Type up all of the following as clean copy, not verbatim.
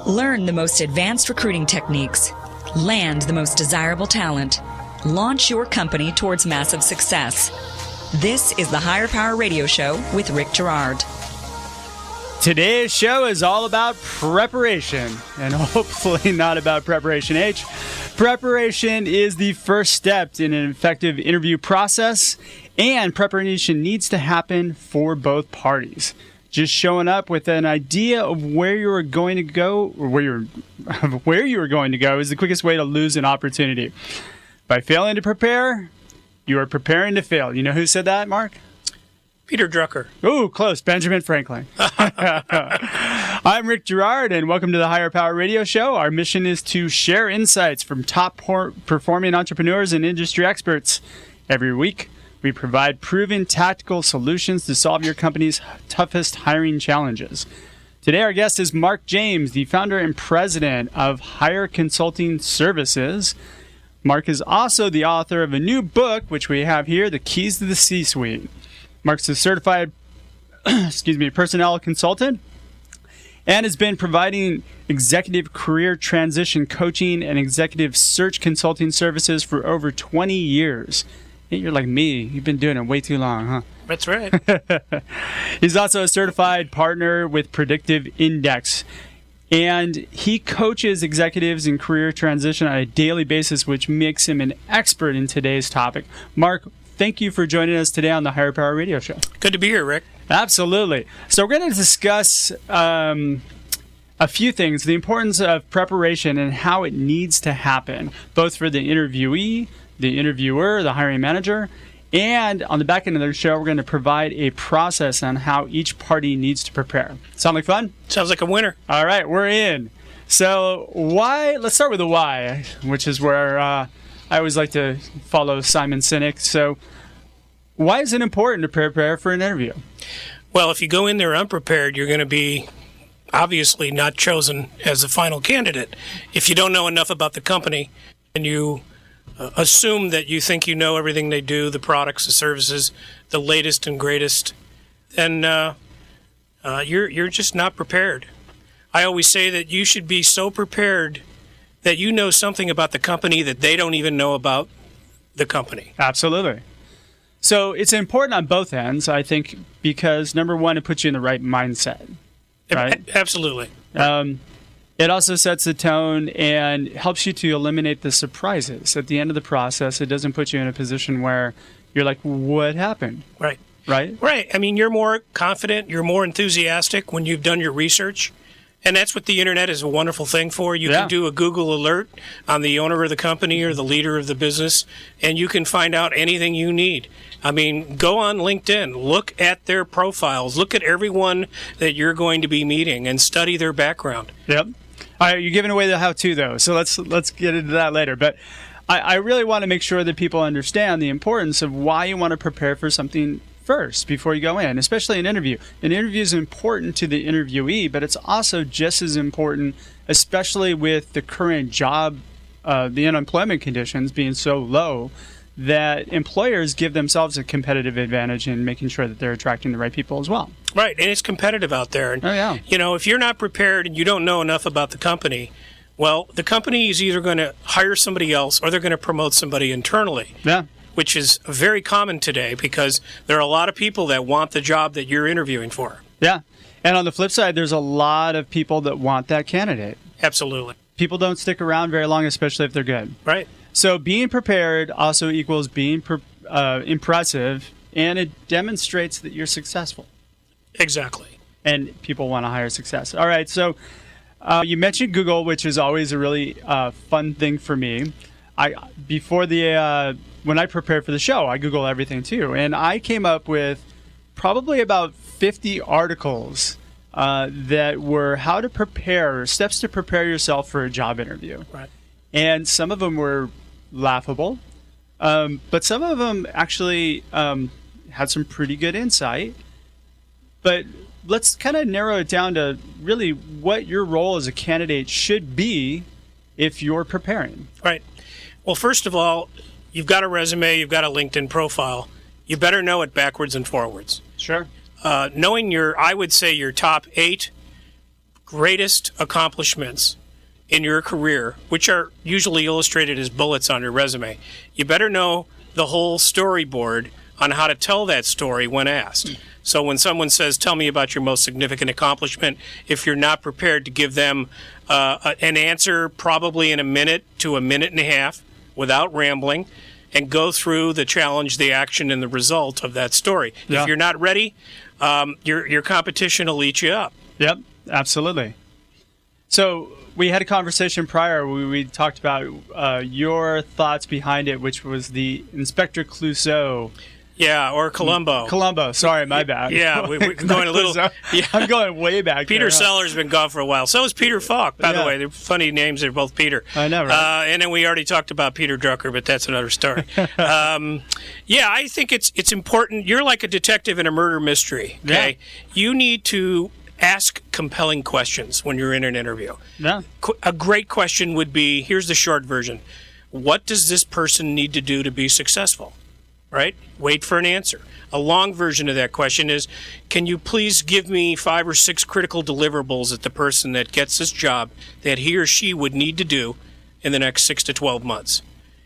Learn the most advanced recruiting techniques. Land the most desirable talent. Launch your company towards massive success. This is the Higher Power Radio Show with Rick Girard. Today's show is all about preparation, and hopefully not about PreparationH. Preparation is the first step in an effective interview process, and preparation needs to happen for both parties. Just showing up with an idea of where you are going to go, or where you are going to go, is the quickest way to lose an opportunity. By failing to prepare, you are preparing to fail. You know who said that, Mark? Peter Drucker. Ooh, close. Benjamin Franklin. I'm Rick Girard, and welcome to the Higher Power Radio Show. Our mission is to share insights from top performing entrepreneurs and industry experts. Every week, we provide proven tactical solutions to solve your company's toughest hiring challenges. Today, our guest is Mark James, the founder and president of Hire Consulting Services. Mark is also the author of a new book, which we have here, The Keys to the C-Suite. Mark's a certified personnel consultant and has been providing executive career transition coaching and executive search consulting services for over 20 years. Hey, you're like me. You've been doing it way too long, huh? That's right. He's also a certified partner with Predictive Index. And he coaches executives in career transition on a daily basis, which makes him an expert in today's topic. Mark, thank you for joining us today on the Higher Power Radio Show. Good to be here, Rick. Absolutely. So we're going to discuss a few things, the importance of preparation and how it needs to happen, both for the interviewee, the interviewer, the hiring manager, and on the back end of the show, we're going to provide a process on how each party needs to prepare. Sound like fun? Sounds like a winner. All right, we're in. So why? Let's start with the why, which is where I always like to follow Simon Sinek. So why is it important to prepare for an interview? Well, if you go in there unprepared, you're going to be obviously not chosen as the final candidate. If you don't know enough about the company and you assume that you think you know everything they do, the products, the services, the latest and greatest, then you're just not prepared. I always say that you should be so prepared that you know something about the company that they don't even know about the company. Absolutely. So it's important on both ends, I think, because number one, it puts you in the right mindset. Right? Absolutely. It also sets the tone and helps you to eliminate the surprises. At the end of the process, it doesn't put you in a position where you're like, what happened? Right. Right? Right. I mean, you're more confident, you're more enthusiastic when you've done your research. And that's what the internet is a wonderful thing for. You can do a Google alert on the owner of the company or the leader of the business, and you can find out anything you need. I mean, go on LinkedIn, look at their profiles, look at everyone that you're going to be meeting, and study their background. Yep. All right, you're giving away the how-to, though, so let's get into that later. But I really want to make sure that people understand the importance of why you want to prepare for something first before you go in, especially an interview. An interview is important to the interviewee, but it's also just as important, especially with the current job, the unemployment conditions being so low, that employers give themselves a competitive advantage in making sure that they're attracting the right people as well. Right, and it's competitive out there. And, you know, if you're not prepared and you don't know enough about the company, well, the company is either going to hire somebody else or they're going to promote somebody internally. Yeah. Which is very common today because there are a lot of people that want the job that you're interviewing for. Yeah. And on the flip side, there's a lot of people that want that candidate. Absolutely. People don't stick around very long, especially if they're good. Right. So being prepared also equals being impressive, and it demonstrates that you're successful. Exactly. And people want to hire success. All right. So you mentioned Google, which is always a really fun thing for me. When I prepared for the show, I Google everything too. And I came up with probably about 50 articles that were how to prepare, steps to prepare yourself for a job interview. Right. And some of them were laughable, but some of them actually had some pretty good insight. But let's kind of narrow it down to really what your role as a candidate should be if you're preparing. Right. Well, first of all, you've got a resume, you've got a LinkedIn profile. You better know it backwards and forwards. Sure. Knowing I would say your top 8 greatest accomplishments in your career, which are usually illustrated as bullets on your resume, you better know the whole storyboard on how to tell that story when asked. So when someone says, tell me about your most significant accomplishment, if you're not prepared to give them an answer probably in a minute to a minute and a half without rambling, and go through the challenge, the action, and the result of that story. Yeah. If you're not ready, your competition will eat you up. Yep, absolutely. So we had a conversation prior where we talked about your thoughts behind it, which was the Inspector Clouseau. Yeah, or Columbo. Columbo, sorry, my bad. Yeah, we're going a little. Yeah. I'm going way back. Peter there, Sellers been gone for a while. So is Peter Falk, by the way. They're funny names. They're both Peter. I know, right? And then we already talked about Peter Drucker, but that's another story. Yeah, I think it's important. You're like a detective in a murder mystery. Okay, you need to ask compelling questions when you're in an interview. Yeah. A great question would be, here's the short version. What does this person need to do to be successful? Right? Wait for an answer. A long version of that question is, can you please give me 5 or 6 critical deliverables that the person that gets this job that he or she would need to do in the next 6 to 12 months?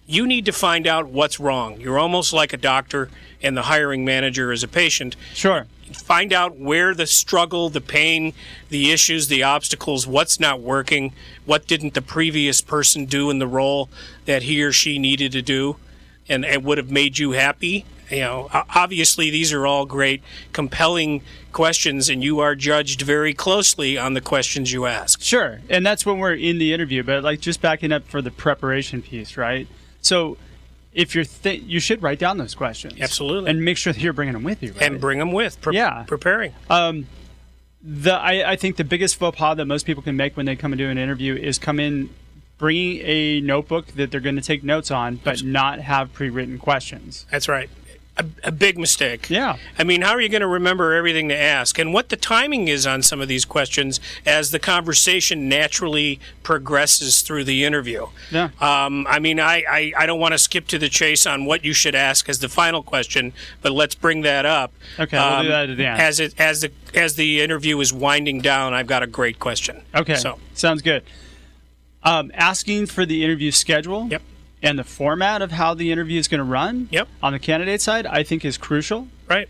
You need to find out what's wrong. You're almost like a doctor and the hiring manager is a patient. Sure. Find out where the struggle, the pain, the issues, the obstacles, what's not working, what didn't the previous person do in the role that he or she needed to do and would have made you happy. You know, obviously these are all great, compelling questions, and you are judged very closely on the questions you ask. Sure, and that's when we're in the interview, but like just backing up for the preparation piece, right? So if you're you should write down those questions. Absolutely. And make sure that you're bringing them with you, right? And bring them with, preparing. I think the biggest faux pas that most people can make when they come and do an interview is come in bringing a notebook that they're going to take notes on, but not have pre-written questions. That's right. A big mistake. Yeah. I mean, how are you going to remember everything to ask? And what the timing is on some of these questions as the conversation naturally progresses through the interview. Yeah. I mean, I don't want to skip to the chase on what you should ask as the final question, but let's bring that up. Okay, we'll do that at the end. As the interview is winding down, I've got a great question. Okay, so sounds good. Asking for the interview schedule. Yep. And the format of how the interview is going to run on the candidate side, I think is crucial. Right.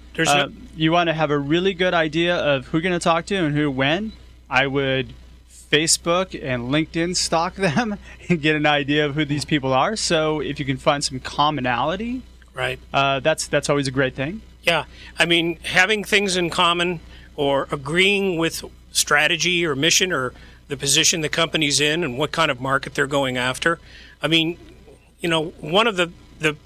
You want to have a really good idea of who you're going to talk to and who when. I would Facebook and LinkedIn stalk them and get an idea of who these people are. So if you can find some commonality, right, that's always a great thing. Yeah. I mean, having things in common or agreeing with strategy or mission or the position the company's in and what kind of market they're going after. I mean, you know, one of the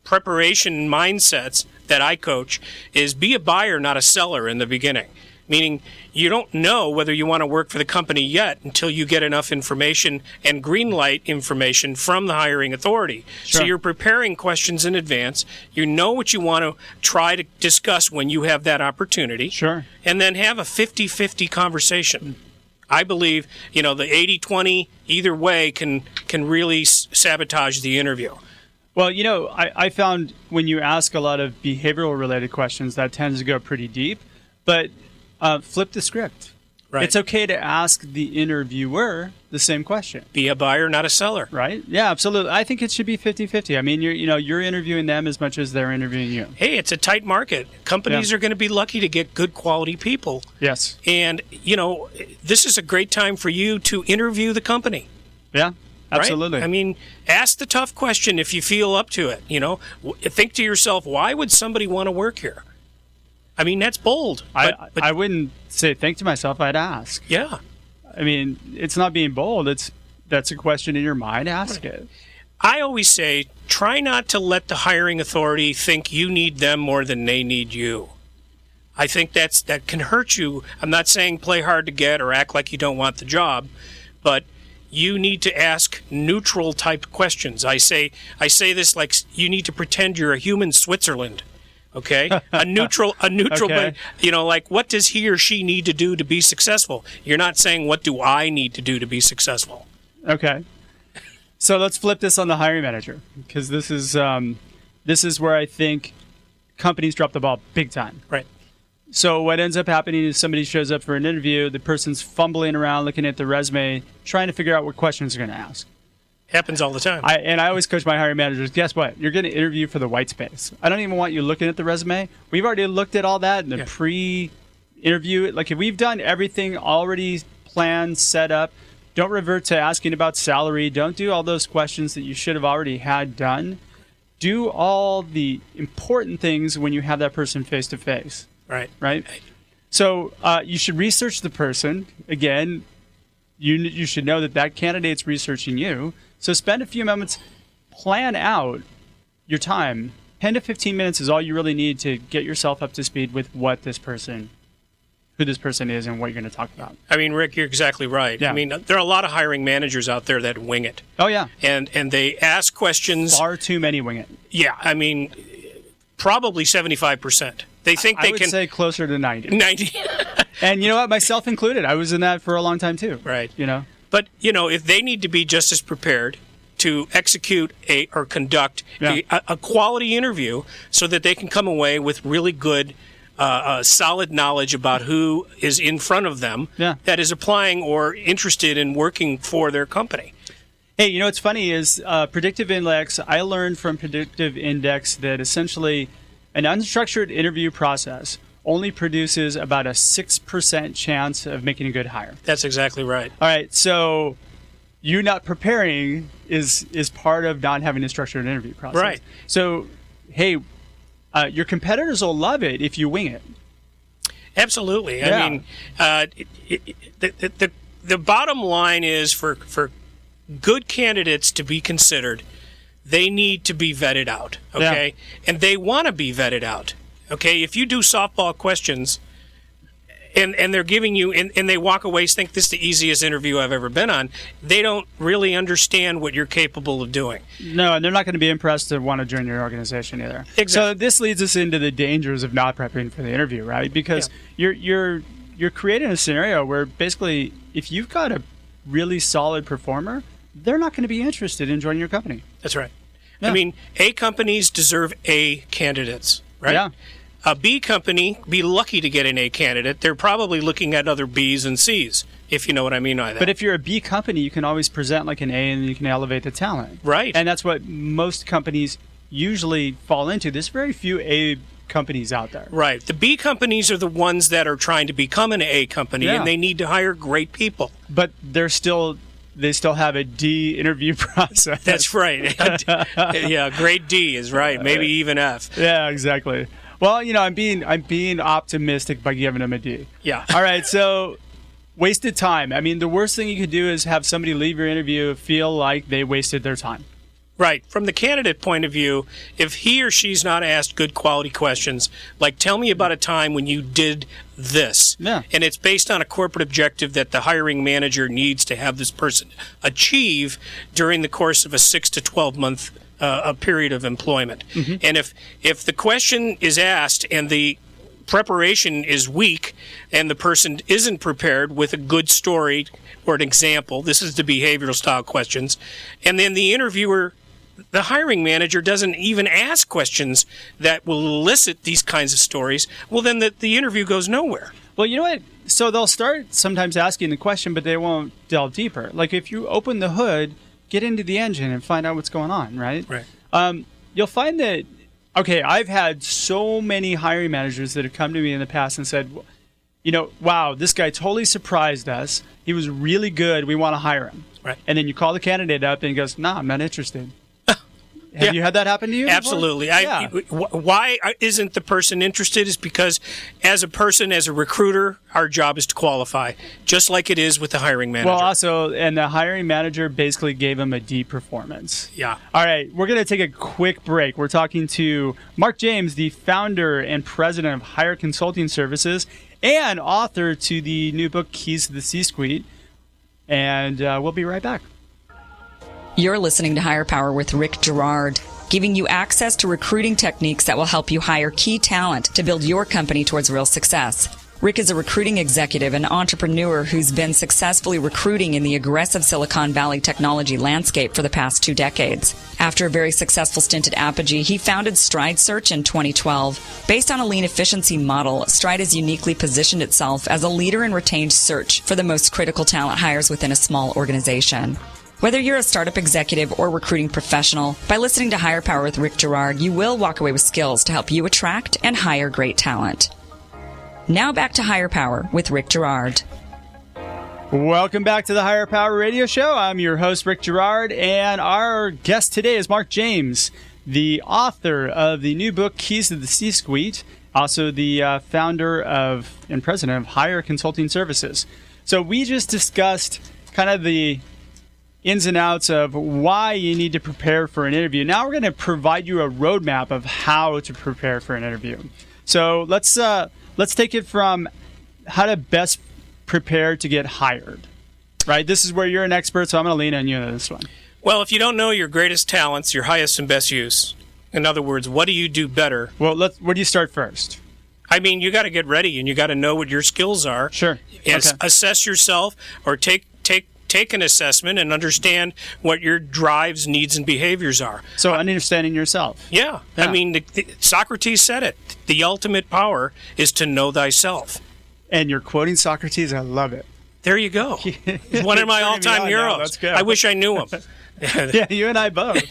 preparation mindsets that I coach is be a buyer, not a seller in the beginning. Meaning you don't know whether you want to work for the company yet until you get enough information and green light information from the hiring authority. Sure. So you're preparing questions in advance. You know what you want to try to discuss when you have that opportunity. Sure. And then have a 50-50 conversation. I believe, you know, the 80-20 either way can really sabotage the interview. Well, you know, I found when you ask a lot of behavioral related questions, that tends to go pretty deep. But flip the script. Right. It's okay to ask the interviewer the same question. Be a buyer, not a seller. Right? Yeah, absolutely. I think it should be 50-50. I mean, you're interviewing them as much as they're interviewing you. Hey, it's a tight market. Companies are going to be lucky to get good quality people. Yes. And, you know, this is a great time for you to interview the company. Yeah, absolutely. Right? I mean, ask the tough question if you feel up to it. You know, think to yourself, why would somebody want to work here? I mean, that's bold. But I wouldn't say think to myself. I'd ask. Yeah. I mean, it's not being bold. That's a question in your mind. Ask it. I always say, try not to let the hiring authority think you need them more than they need you. I think that can hurt you. I'm not saying play hard to get or act like you don't want the job, but you need to ask neutral type questions. I say this like you need to pretend you're a human Switzerland. Okay, a neutral, Okay. but you know, like what does he or she need to do to be successful? You're not saying what do I need to do to be successful. Okay, so let's flip this on the hiring manager because this is where I think companies drop the ball big time. Right. So what ends up happening is somebody shows up for an interview, the person's fumbling around looking at the resume, trying to figure out what questions they're going to ask. Happens all the time. I always coach my hiring managers, guess what? You're going to interview for the white space. I don't even want you looking at the resume. We've already looked at all that in the pre-interview. Like, if we've done everything already planned, set up, don't revert to asking about salary. Don't do all those questions that you should have already had done. Do all the important things when you have that person face-to-face. Right? So you should research the person. Again, you should know that candidate's researching you. So spend a few moments, plan out your time. 10 to 15 minutes is all you really need to get yourself up to speed with who this person is and what you're going to talk about. I mean, Rick, you're exactly right. Yeah. I mean, there are a lot of hiring managers out there that wing it. Oh, yeah. And they ask questions. Far too many wing it. Yeah, I mean, probably 75%. They think they I would say closer to 90. 90. And you know what? Myself included. I was in that for a long time, too. Right. You know? But, if they need to be just as prepared to execute or conduct a quality interview so that they can come away with really good, solid knowledge about who is in front of them that is applying or interested in working for their company. Hey, what's funny is Predictive Index, I learned from Predictive Index that essentially an unstructured interview process only produces about a 6% chance of making a good hire. That's exactly right. All right, so you not preparing is part of not having a structured interview process. Right. So, hey, your competitors will love it if you wing it. Absolutely. Yeah. I mean, the bottom line is for good candidates to be considered, they need to be vetted out, okay? Yeah. And they want to be vetted out, okay? If you do softball questions and they're giving you, and they walk away think this is the easiest interview I've ever been on, they don't really understand what you're capable of doing. No, and they're not going to be impressed to want to join your organization either. Exactly. So this leads us into the dangers of not prepping for the interview, right? Because you're creating a scenario where basically if you've got a really solid performer, they're not going to be interested in joining your company. That's right. Yeah. I mean, A companies deserve A candidates, right? Yeah. A B company, be lucky to get an A candidate. They're probably looking at other Bs and Cs, if you know what I mean by that. But if you're a B company, you can always present like an A and you can elevate the talent. Right. And that's what most companies usually fall into. There's very few A companies out there. Right. The B companies are the ones that are trying to become an A company, and they need to hire great people. But they still have a D interview process. That's right. Yeah, grade D is right. Maybe even F. Yeah, exactly. Well, I'm being optimistic by giving them a D. Yeah. All right, so wasted time. I mean, the worst thing you could do is have somebody leave your interview feel like they wasted their time. Right. From the candidate point of view, if he or she's not asked good quality questions, like tell me about a time when you did this, and it's based on a corporate objective that the hiring manager needs to have this person achieve during the course of a 6 to 12 month period of employment. Mm-hmm. And if the question is asked and the preparation is weak and the person isn't prepared with a good story or an example, this is the behavioral style questions, and then the hiring manager doesn't even ask questions that will elicit these kinds of stories, well, then the interview goes nowhere. Well, you know what? So they'll start sometimes asking the question, but they won't delve deeper. Like if you open the hood, get into the engine and find out what's going on, right? Right. You'll find that, okay, I've had so many hiring managers that have come to me in the past and said, wow, this guy totally surprised us. He was really good. We want to hire him. Right. And then you call the candidate up and he goes, no, I'm not interested. Have you had that happen to you? Absolutely. Why isn't the person interested is because as a recruiter, our job is to qualify, just like it is with the hiring manager. Well, also, and the hiring manager basically gave him a D performance. Yeah. All right, we're going to take a quick break. We're talking to Mark James, the founder and president of Hire Consulting Services and author to the new book, Keys to the C-Suite. And we'll be right back. You're listening to Hire Power with Rick Girard, giving you access to recruiting techniques that will help you hire key talent to build your company towards real success. Rick is a recruiting executive and entrepreneur who's been successfully recruiting in the aggressive Silicon Valley technology landscape for the past 2 decades. After a very successful stint at Apogee, he founded Stride Search in 2012. Based on a lean efficiency model, Stride has uniquely positioned itself as a leader in retained search for the most critical talent hires within a small organization. Whether you're a startup executive or recruiting professional, by listening to Hire Power with Rick Girard, you will walk away with skills to help you attract and hire great talent. Now back to Hire Power with Rick Girard. Welcome back to the Hire Power Radio Show. I'm your host, Rick Girard, and our guest today is Mark James, the author of the new book, Keys to the C-Suite, also the founder of and president of Hire Consulting Services. So we just discussed kind of the ins and outs of why you need to prepare for an interview. Now we're going to provide you a roadmap of how to prepare for an interview. So let's take it from how to best prepare to get hired, right? This is where you're an expert, so I'm going to lean on you on this one. Well, if you don't know your greatest talents, your highest and best use, in other words, what do you do better? Well, where do you start first? I mean, you got to get ready and you got to know what your skills are. Sure. And assess yourself, or take an assessment and understand what your drives, needs, and behaviors are. So understanding yourself. Yeah. I mean, Socrates said it. The ultimate power is to know thyself. And you're quoting Socrates. I love it. There you go. He's one of my all-time heroes. That's good. I wish I knew him. Yeah, you and I both.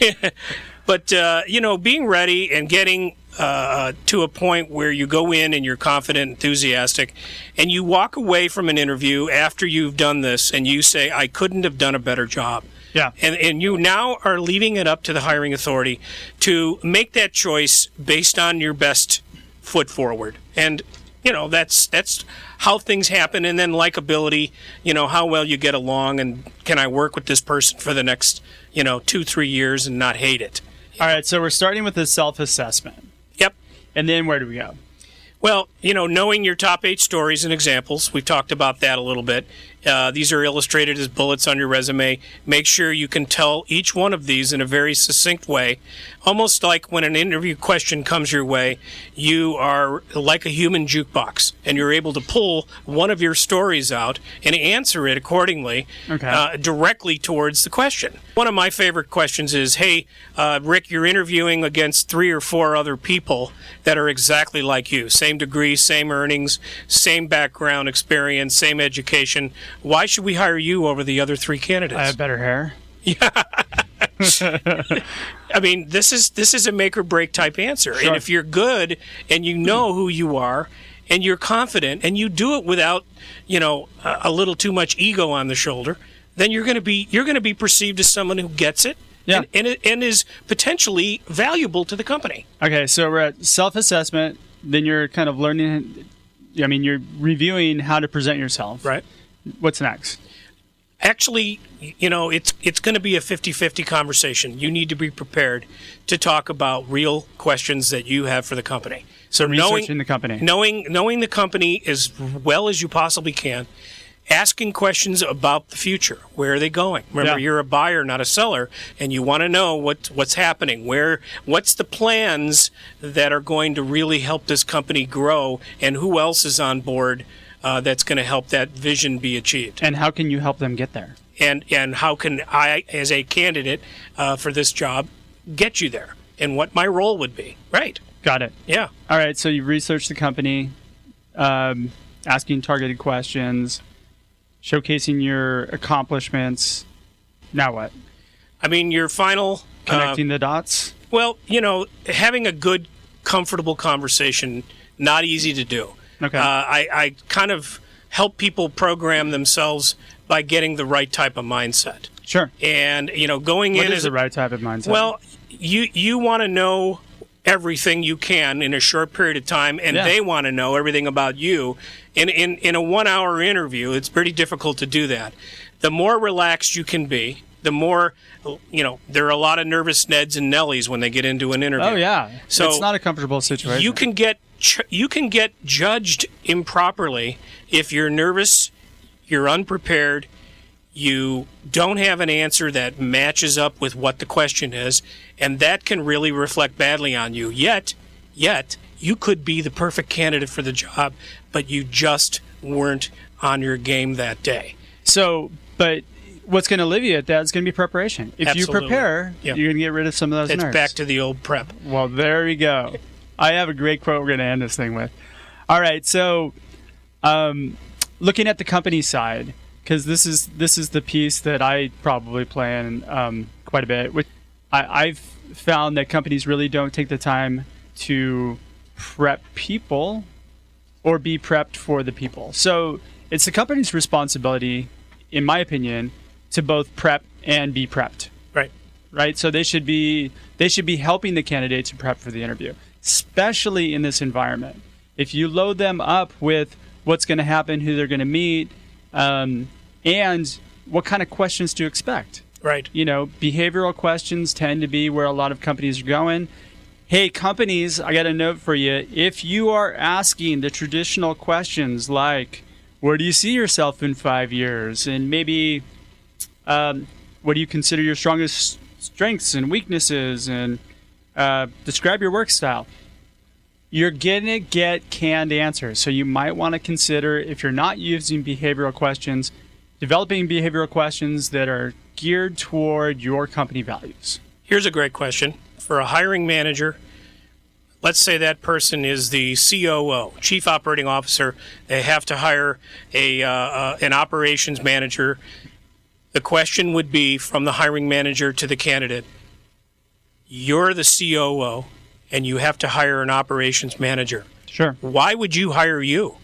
But, being ready and getting to a point where you go in and you're confident, enthusiastic, and you walk away from an interview after you've done this and you say, I couldn't have done a better job. Yeah. And you now are leaving it up to the hiring authority to make that choice based on your best foot forward. And, that's how things happen. And then likability, how well you get along, and can I work with this person for the next, 2-3 years and not hate it. All right, so we're starting with the self-assessment. Yep. And then where do we go? Well, knowing your top 8 stories and examples, we've talked about that a little bit. These are illustrated as bullets on your resume. Make sure you can tell each one of these in a very succinct way. Almost like when an interview question comes your way, you are like a human jukebox, and you're able to pull one of your stories out and answer it accordingly, directly towards the question. One of my favorite questions is, hey, Rick, you're interviewing against 3 or 4 other people that are exactly like you. Same degree, same earnings, same background experience, same education. Why should we hire you over the other 3 candidates? I have better hair. Yeah. I mean, this is a make or break type answer. Sure. And if you're good and you know who you are and you're confident and you do it without, a little too much ego on the shoulder, then you're going to be perceived as someone who gets it. Yeah. And is potentially valuable to the company. Okay, so we're at self-assessment. Then you're kind of learning. You're reviewing how to present yourself. Right. What's next? Actually, it's going to be a 50-50 conversation. You need to be prepared to talk about real questions that you have for the company. So researching the company. Knowing the company as well as you possibly can. Asking questions about the future. Where are they going? Remember, you're a buyer, not a seller, and you want to know what's happening. What's the plans that are going to really help this company grow, and who else is on board that's going to help that vision be achieved. And how can you help them get there? And how can I, as a candidate for this job, get you there? And what my role would be. Right. Got it. Yeah. All right, so you've researched the company, asking targeted questions, showcasing your accomplishments. Now what? I mean, your final... Connecting the dots? Well, having a good, comfortable conversation, not easy to do. Okay. I kind of help people program themselves by getting the right type of mindset. Sure. And, going in... What is the right type of mindset? Well, you want to know everything you can in a short period of time, and they want to know everything about you. In a 1-hour interview, it's pretty difficult to do that. The more relaxed you can be, the more, there are a lot of nervous Neds and Nellies when they get into an interview. Oh, yeah. So it's not a comfortable situation. You can get judged improperly if you're nervous, you're unprepared, you don't have an answer that matches up with what the question is, and that can really reflect badly on you. Yet, Yet, you could be the perfect candidate for the job, but you just weren't on your game that day. So, but what's going to alleviate that is going to be preparation. If Absolutely. you prepare, Yep. you're going to get rid of some of those It's nerves. back to the old prep. Well, there we go. I have a great quote we're going to end this thing with. All right, so looking at the company side, because this is the piece that I probably play in quite a bit. I've found that companies really don't take the time to prep people or be prepped for the people. So it's the company's responsibility, in my opinion, to both prep and be prepped. Right. So they should be helping the candidate to prep for the interview, especially in this environment. If you load them up with what's going to happen, who they're going to meet, and what kind of questions to expect. Right. You know, behavioral questions tend to be where a lot of companies are going. Hey, companies, I got a note for you. If you are asking the traditional questions like, where do you see yourself in 5 years? And maybe, what do you consider your strongest strengths and weaknesses? And describe your work style. You're going to get canned answers. So you might want to consider, if you're not using behavioral questions, developing behavioral questions that are geared toward your company values. Here's a great question. For a hiring manager, let's say that person is the COO, Chief Operating Officer. They have to hire an operations manager. The question would be from the hiring manager to the candidate, you're the COO, and you have to hire an operations manager. Sure. Why would you hire you?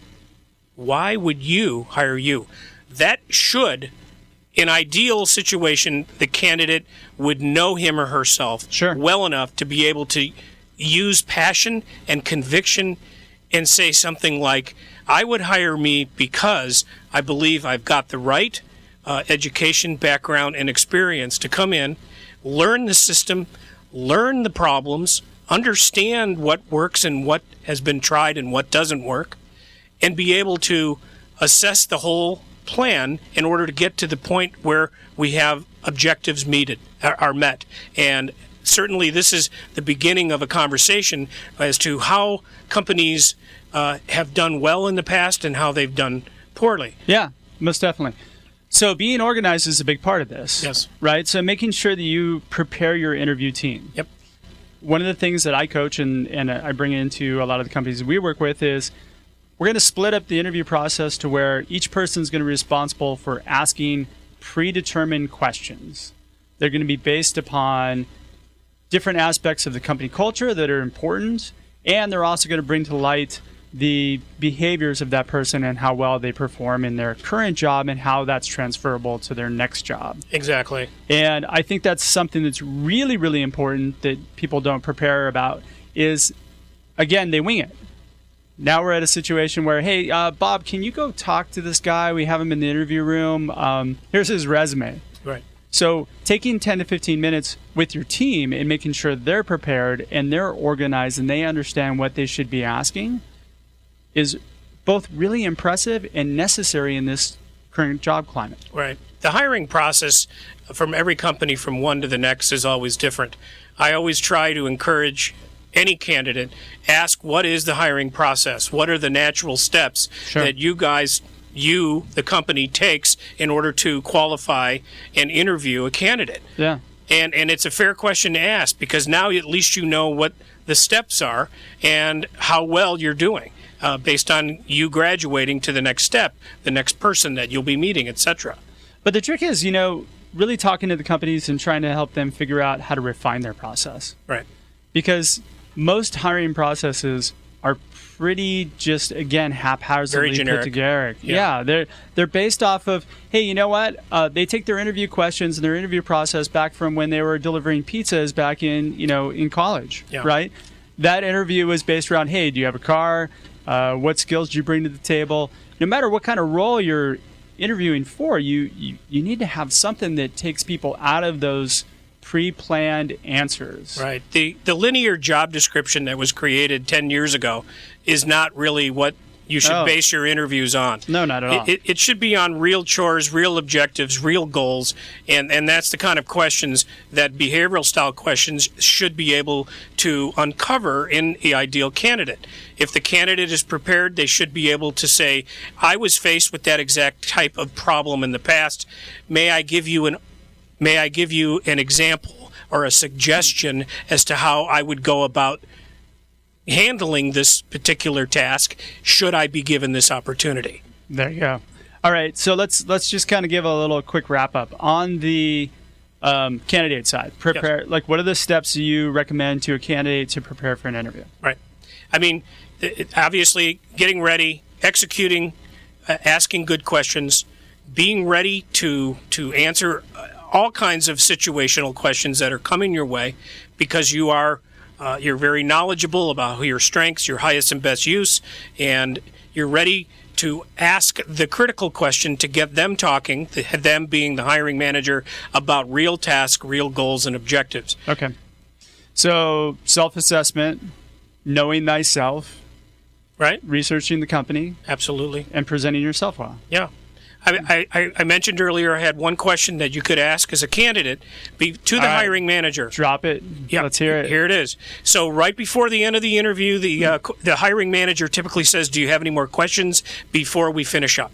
Why would you hire you? That should, in ideal situation, the candidate would know him or herself Sure. well enough to be able to use passion and conviction and say something like, I would hire me because I believe I've got the right education, background, and experience to come in, learn the system, learn the problems, understand what works and what has been tried and what doesn't work, and be able to assess the whole plan in order to get to the point where we have objectives are met. And certainly this is the beginning of a conversation as to how companies have done well in the past and how they've done poorly. Yeah, most definitely. So being organized is a big part of this. Yes. Right? So making sure that you prepare your interview team. Yep. One of the things that I coach and I bring into a lot of the companies we work with is we're going to split up the interview process to where each person is going to be responsible for asking predetermined questions. They're going to be based upon different aspects of the company culture that are important, and they're also going to bring to light the behaviors of that person and how well they perform in their current job and how that's transferable to their next job. Exactly. And I think that's something that's really, really important that people don't prepare about is, again, they wing it. Now we're at a situation where, hey, Bob, can you go talk to this guy? We have him in the interview room. Here's his resume. Right. So taking 10 to 15 minutes with your team and making sure they're prepared and they're organized and they understand what they should be asking is both really impressive and necessary in this current job climate. Right. The hiring process from every company from one to the next is always different. I always try to encourage any candidate, ask what is the hiring process? What are the natural steps Sure. that the company takes in order to qualify and interview a candidate? Yeah. And it's a fair question to ask because now at least you know what the steps are and how well you're doing. Based on you graduating to the next step, the next person that you'll be meeting, etc. But the trick is, really talking to the companies and trying to help them figure out how to refine their process. Right. Because most hiring processes are pretty just, again, haphazardly Very generic. put together. Yeah. They're based off of, hey, you know what? They take their interview questions and their interview process back from when they were delivering pizzas back in college, Yeah. right? That interview was based around, hey, do you have a car? What skills do you bring to the table? No matter what kind of role you're interviewing for, you need to have something that takes people out of those pre-planned answers. Right. The linear job description that was created 10 years ago is not really what you should base your interviews on. No, not at all. It should be on real chores, real objectives, real goals, and that's the kind of questions that behavioral style questions should be able to uncover in the ideal candidate. If the candidate is prepared, they should be able to say, I was faced with that exact type of problem in the past. May I give you an example or a suggestion as to how I would go about handling this particular task should I be given this opportunity. There you go. All right, so let's just kind of give a little quick wrap up on the candidate side. Prepare. Yes. Like, what are the steps you recommend to a candidate to prepare for an interview? Right. I mean, obviously, getting ready, executing, asking good questions, being ready to answer all kinds of situational questions that are coming your way, because you're very knowledgeable about your strengths, your highest and best use, and you're ready to ask the critical question to get them talking, them being the hiring manager, about real tasks, real goals, and objectives. Okay. So self-assessment, knowing thyself, right? Researching the company. Absolutely. And presenting yourself well. Yeah. I mentioned earlier I had one question that you could ask as a candidate to the hiring manager. Drop it. Yeah, let's hear it. Here it is. So right before the end of the interview, the hiring manager typically says, do you have any more questions before we finish up?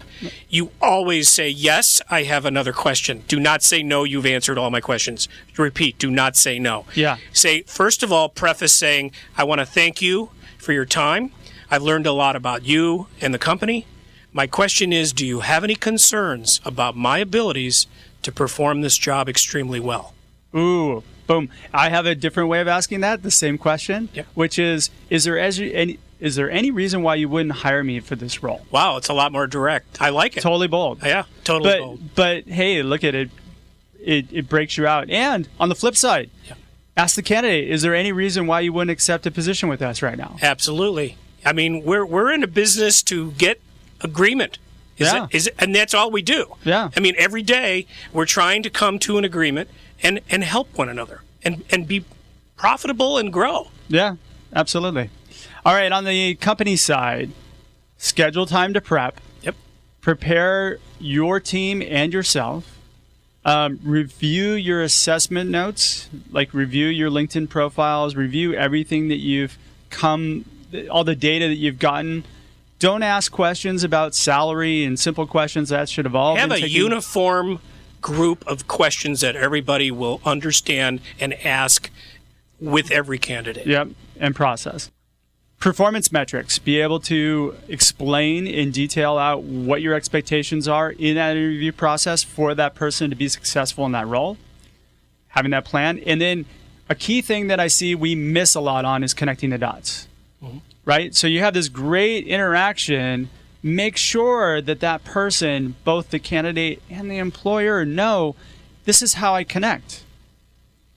You always say, yes, I have another question. Do not say, no, you've answered all my questions. Repeat, do not say no. Yeah. Say, first of all, preface saying, I want to thank you for your time. I've learned a lot about you and the company. My question is, do you have any concerns about my abilities to perform this job extremely well? Ooh, boom. I have a different way of asking that, the same question, which is there any reason why you wouldn't hire me for this role? Wow, it's a lot more direct. I like it. Totally bold. Yeah, totally bold. But hey, look at it. It breaks you out. And on the flip side, ask the candidate, is there any reason why you wouldn't accept a position with us right now? Absolutely. I mean, we're in a business to get agreement. And that's all we do. Yeah. I mean, every day we're trying to come to an agreement and help one another and be profitable and grow. Yeah, absolutely. All right, on the company side, schedule time to prep. Yep. Prepare your team and yourself. Review your assessment notes, like review your LinkedIn profiles, review everything that all the data that you've gotten. Don't ask questions about salary and simple questions. That should have all been taken. Have a uniform group of questions that everybody will understand and ask with every candidate. Yep, and process. Performance metrics. Be able to explain in detail out what your expectations are in that interview process for that person to be successful in that role. Having that plan. And then a key thing that I see we miss a lot on is connecting the dots. Mm-hmm. Right? So you have this great interaction. Make sure that person, both the candidate and the employer, know this is how I connect.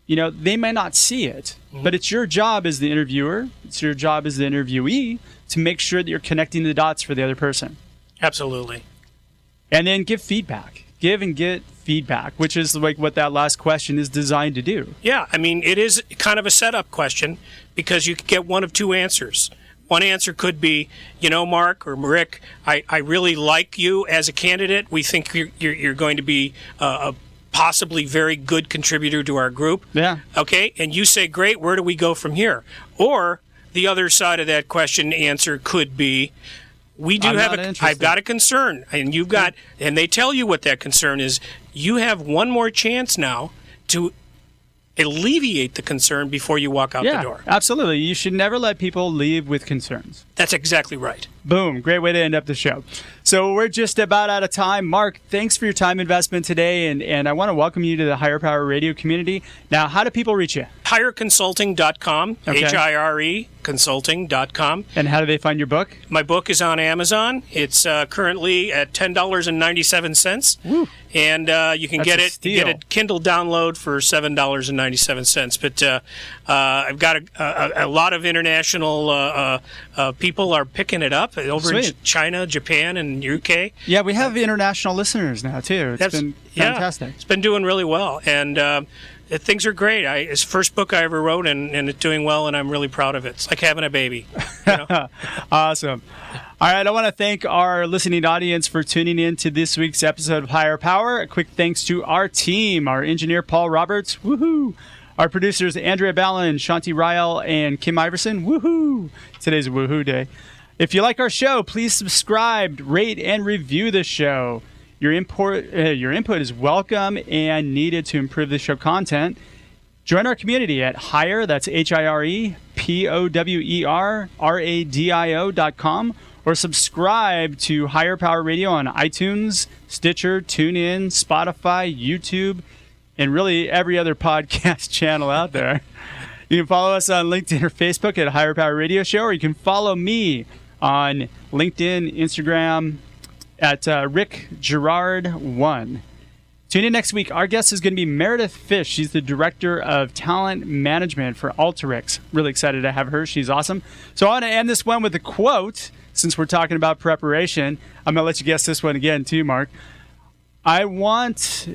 They may not see it, but it's your job as the interviewer, it's your job as the interviewee to make sure that you're connecting the dots for the other person. Absolutely. And then give feedback. Give and get feedback, which is like what that last question is designed to do. Yeah, I mean, it is kind of a setup question because you could get one of two answers. One answer could be, Mark or Rick, I really like you as a candidate. We think you're going to be a possibly very good contributor to our group. Yeah. Okay, and you say, great, where do we go from here? Or the other side of that question answer could be, I've got a concern, and and they tell you what that concern is. You have one more chance now to alleviate the concern before you walk out the door. Absolutely. You should never let people leave with concerns. That's exactly right. Boom. Great way to end up the show. So we're just about out of time. Mark, thanks for your time investment today, and I want to welcome you to the Higher Power Radio community. Now, how do people reach you? HireConsulting.com, Okay. HIRE consulting.com. And how do they find your book? My book is on Amazon. It's currently at $10.97. Woo. And you can get a Kindle download for $7.97. But I've got a lot of international people are picking it up over in China, Japan, and and UK. Yeah, we have international listeners now, too. It's been fantastic. Yeah, it's been doing really well. And things are great. It's the first book I ever wrote, and it's doing well, and I'm really proud of it. It's like having a baby. You know? Awesome. All right, I want to thank our listening audience for tuning in to this week's episode of Higher Power. A quick thanks to our team, our engineer, Paul Roberts. Woohoo! Our producers, Andrea Ballin, Shanti Ryle, and Kim Iverson. Woohoo! Today's a woohoo day. If you like our show, please subscribe, rate, and review the show. Your input is welcome and needed to improve the show content. Join our community at Hire, that's HirePowerRadio.com, or subscribe to Higher Power Radio on iTunes, Stitcher, TuneIn, Spotify, YouTube, and really every other podcast channel out there. You can follow us on LinkedIn or Facebook at Higher Power Radio Show, or you can follow me on LinkedIn, Instagram, at Rick Girard1. Tune in next week. Our guest is going to be Meredith Fish. She's the Director of Talent Management for Alteryx. Really excited to have her. She's awesome. So I want to end this one with a quote, since we're talking about preparation. I'm going to let you guess this one again, too, Mark. I want...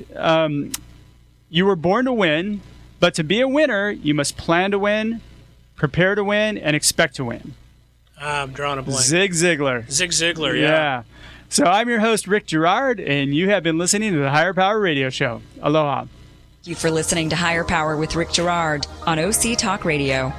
you were born to win, but to be a winner, you must plan to win, prepare to win, and expect to win. I'm drawing a blank. Zig Ziglar. Zig Ziglar, yeah. So I'm your host, Rick Girard, and you have been listening to the Higher Power Radio Show. Aloha. Thank you for listening to Higher Power with Rick Girard on OC Talk Radio.